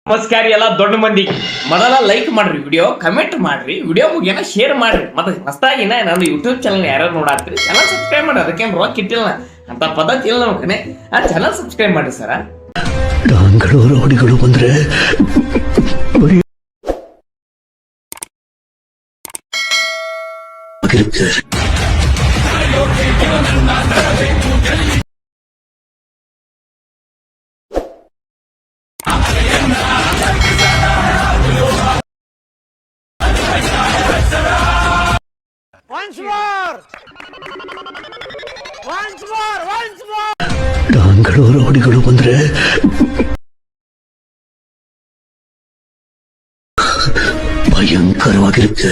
ನಮಸ್ಕಾರ ಎಲ್ಲ ದೊಡ್ಡ ಮಂದಿ ಮೊದಲ ಲೈಕ್ ಮಾಡ್ರಿ ವಿಡಿಯೋ ಕಮೆಂಟ್ ಮಾಡ್ರಿ ವಿಡಿಯೋ ಮುಗಿಯನ ಶೇರ್ ಮಾಡ್ರಿ ಮತ್ತೆ ಹೊಸದಾಗಿ ನಾನು ಯೂಟ್ಯೂಬ್ ಚಾನಲ್ ಯಾರು ನೋಡಾತ್ರಿ ಚಾನಲ್ ಸಬ್ಸ್ಕ್ರೈಬ್ ಮಾಡ್ರಿ ಅದಕ್ಕೇನು ರೊಕ್ಕ ಇಟ್ಟಿಲ್ಲ ಅಂತ ಪದ್ಧತಿ ಇಲ್ಲ ನಮ್ಮ ಕಡೆ ಆ ಚಾನಲ್ ಸಬ್ಸ್ಕ್ರೈಬ್ ಮಾಡ್ರಿ ಸರ ಡಾಂಗಳು ರೌಡಿಗಳು ಬಂದ್ರೆ ಡಾಂಗಳು ರೌಡಿಗಳು ಬಂದ್ರೆ ಭಯಂಕರವಾಗಿರುತ್ತೆ.